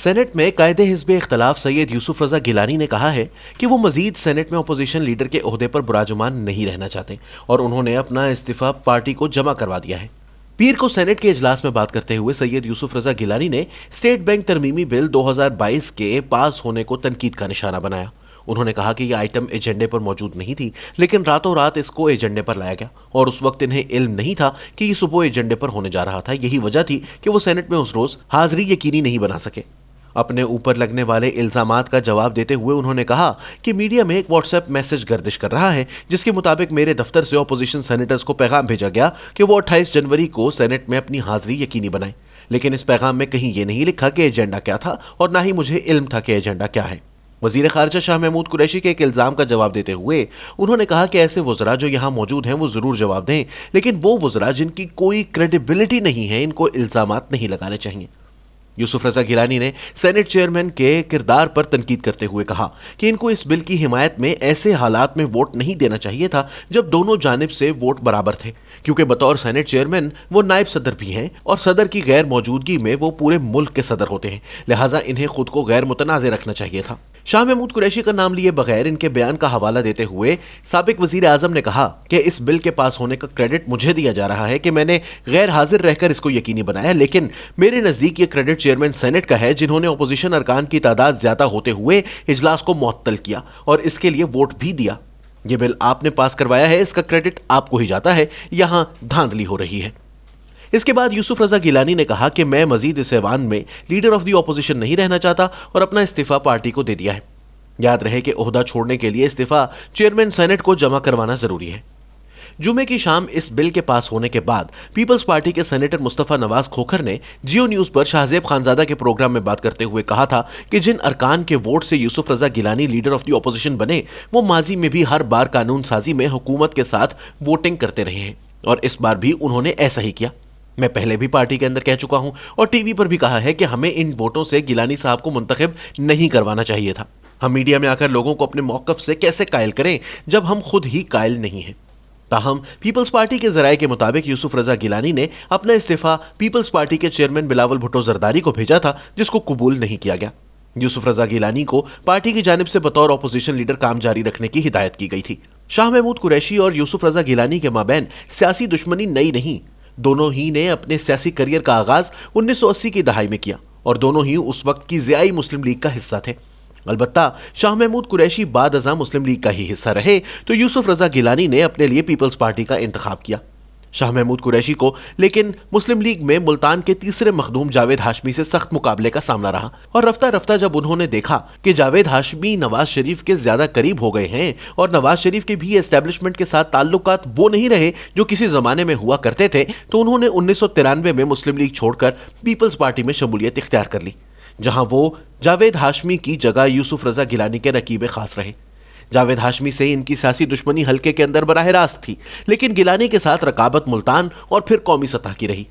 Senate में कायदे हिज़्ब इख्तलाफ सैयद यूसुफ रजा गिलानी ने कहा है कि वो मजीद सेनेट में अपोजिशन लीडर के ओहदे पर बुराजुमान नहीं रहना चाहते और उन्होंने अपना इस्तीफा पार्टी को जमा करवा दिया है। पीर को सेनेट के इजलास में बात करते हुए सैयद यूसुफ रजा गिलानी ने स्टेट बैंक तरमीमी बिल 2022 के पास होने को तनकीद का निशाना बनाया। उन्होंने कहा कि यह आइटम एजेंडे पर मौजूद नहीं थी, लेकिन रातों रात इसको एजेंडे पर लाया गया और उस वक्त इन्हें इल्म नहीं था कि ये सुबह एजेंडे पर होने जा रहा था। यही वजह थी कि वो सेनेट में उस रोज हाजिरी यकीनी नहीं बना सके। अपने ऊपर लगने वाले इल्जामात का जवाब देते हुए उन्होंने कहा कि मीडिया में एक व्हाट्सएप मैसेज गर्दिश कर रहा है जिसके मुताबिक मेरे दफ्तर से अपोजिशन सेनेटर्स को पैगाम भेजा गया कि वो 28 जनवरी को सेनेट में अपनी हाजिरी यकीनी बनाएं, लेकिन इस पैगाम में कहीं ये नहीं लिखा कि एजेंडा क्या था और ना ही मुझे इल्म था कि एजेंडा क्या है। वजीर खारजा शाह महमूद कुरैशी के एक इल्जाम का जवाब देते हुए उन्होंने कहा कि ऐसे वज़रा जो यहाँ मौजूद हैं वो जरूर जवाब दें, लेकिन वो वज़रा जिनकी कोई क्रेडिबिलिटी नहीं है इनको इल्जामात नहीं लगाने चाहिए। यूसुफ रजा गिलानी ने सेनेट चेयरमैन के किरदार पर तनकीद करते हुए कहा कि इनको इस बिल की हिमायत में ऐसे हालात में वोट नहीं देना चाहिए था जब दोनों जानिब से वोट बराबर थे, क्योंकि बतौर सेनेट चेयरमैन वो नायब सदर भी हैं और सदर की गैर मौजूदगी में वो पूरे मुल्क के सदर होते हैं, लिहाजा इन्हें खुद को गैर मुतनाज़ रखना चाहिए था। शाह महमूद कुरैशी का नाम लिए बगैर इनके बयान का हवाला देते हुए साबिक वजीर आजम ने कहा कि इस बिल के पास होने का क्रेडिट मुझे दिया जा रहा है कि मैंने गैर हाजिर रहकर इसको यकीनी बनाया, लेकिन मेरे नजदीक ये क्रेडिट चेयरमैन सेनेट का है जिन्होंने अपोजिशन अरकान की तादाद ज्यादा होते हुए इजलास को मुअत्तल किया और इसके लिए वोट भी दिया। यह बिल आपने पास करवाया है, इसका क्रेडिट आपको ही जाता है, यहां धांधली हो रही है। इसके बाद यूसुफ रजा गिलानी ने कहा कि मैं मजीद इस ऐवान में लीडर ऑफ दी ऑपोजिशन नहीं रहना चाहता और अपना इस्तीफा पार्टी को दे दिया है। याद रहे कि ओहदा छोड़ने के लिए इस्तीफा चेयरमैन सेनेट को जमा करवाना जरूरी है। जुमे की शाम इस बिल के पास होने के बाद पीपल्स पार्टी के सेनेटर मुस्तफा नवाज खोखर ने जियो न्यूज पर शाहजेब खानजादा के प्रोग्राम में बात करते हुए कहा था कि जिन अरकान के वोट से Yusuf Raza Gilani leader of the opposition बने वो माजी में भी हर बार कानून साजी में हुकूमत के साथ वोटिंग करते रहे हैं और इस बार भी उन्होंने ऐसा ही किया। मैं पहले भी पार्टी के अंदर कह चुका हूं और टीवी पर भी कहा है कि हमें इन वोटों से गिलानी साहब को मुंतखब नहीं करवाना चाहिए था। हम मीडिया में आकर लोगों को अपने मौकफ से कैसे कायल करें जब हम खुद ही कायल नहीं हैं। ताहम पीपल्स पार्टी के जराये के मुताबिक यूसुफ रजा गिलानी ने अपना इस्तीफा पीपल्स पार्टी के चेयरमैन बिलावल भुट्टो जरदारी को भेजा था, जिसको कबूल नहीं किया गया। यूसुफ रजा गिलानी को पार्टी की जानिब से बतौर अपोजिशन लीडर काम जारी रखने की हिदायत की गई थी। शाह महमूद कुरैशी और यूसुफ रजा गिलानी के माबैन सियासी दुश्मनी नई नहीं, दोनों ही ने अपने सियासी करियर का आगाज 1980 की दहाई में किया और दोनों ही उस वक्त की ज़ियाई मुस्लिम लीग का हिस्सा थे। अलबत्ता शाह महमूद कुरैशी बाद अज़ां मुस्लिम लीग का ही हिस्सा रहे तो यूसुफ रजा गिलानी ने अपने लिए पीपल्स पार्टी का इंतखाब किया। शाह महमूद कुरैशी को लेकिन मुस्लिम लीग में मुल्तान के तीसरे मखदूम जावेद हाशमी से सख्त मुकाबले का सामना रहा और रफ्ता रफ्ता जब उन्होंने देखा कि जावेद हाशमी नवाज शरीफ के ज्यादा करीब हो गए हैं और नवाज शरीफ के भी एस्टेब्लिशमेंट के साथ ताल्लुकात वो नहीं रहे जो किसी जमाने में हुआ करते थे, तो उन्होंने 1993 में मुस्लिम लीग छोड़कर पीपल्स पार्टी में शमूलियत इख्तियार कर ली, जहां वो जावेद हाशमी की जगह यूसुफ रजा गिलानी के रकीब खास रहे। जावेद हाशमी से इनकी सियासी दुश्मनी हल्के के अंदर बराह रास्त थी, लेकिन गिलानी के साथ रकाबत मुल्तान और फिर कौमी सतह की रही।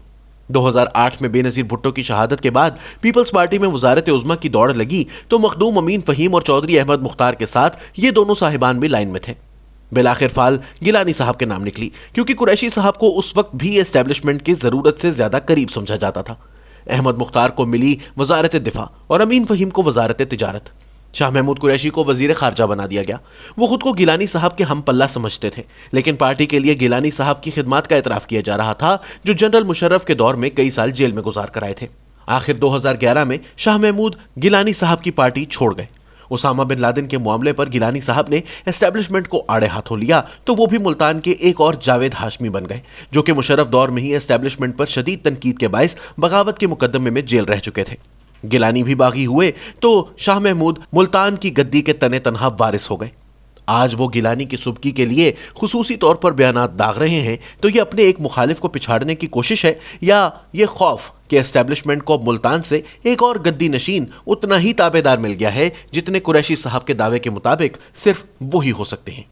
2008 में बेनजीर भुट्टो की शहादत के बाद पीपल्स पार्टी में वजारत उज़्मा की दौड़ लगी तो मखदूम अमीन फहीम और चौधरी अहमद मुख्तार के साथ ये दोनों साहिबान भी लाइन में थे। बिलाखिर फाल गिलानी साहब के नाम निकली, क्योंकि कुरैशी साहब को उस वक्त भी एस्टेब्लिशमेंट की जरूरत से ज्यादा करीब समझा जाता था। अहमद मुख्तार को मिली वजारत दिफा और अमीन फहीम को वजारत तिजारत। शाह महमूद कुरैशी को वजीर खारजा बना दिया गया। वो खुद को गिलानी साहब के हम पल्ला समझते थे, लेकिन पार्टी के लिए गिलानी साहब की खिदमत का एतराफ़ किया जा रहा था जो जनरल मुशर्रफ के दौर में कई साल जेल में गुजार कर आए थे। आखिर 2011 में शाह महमूद गिलानी साहब की पार्टी छोड़ गए। उसामा बिन लादेन के मामले पर गिलानी साहब ने एस्टेब्लिशमेंट को आड़े हाथों लिया तो वो भी मुल्तान के एक और जावेद हाशमी बन गए, जो कि मुशर्रफ दौर में ही एस्टेब्लिशमेंट पर शदीद तनकीद के बायस बगावत के मुकदमे में जेल रह चुके थे। गिलानी भी बागी हुए तो शाह महमूद मुल्तान की गद्दी के तने तनहा वारिस हो गए। आज वो गिलानी की सुबकी के लिए खुसूसी तौर पर बयानात दाग रहे हैं तो ये अपने एक मुखालिफ को पिछाड़ने की कोशिश है या ये खौफ कि एस्टेब्लिशमेंट को मुल्तान से एक और गद्दी नशीन उतना ही ताबेदार मिल गया है जितने कुरैशी साहब के दावे के मुताबिक सिर्फ वो ही हो सकते हैं।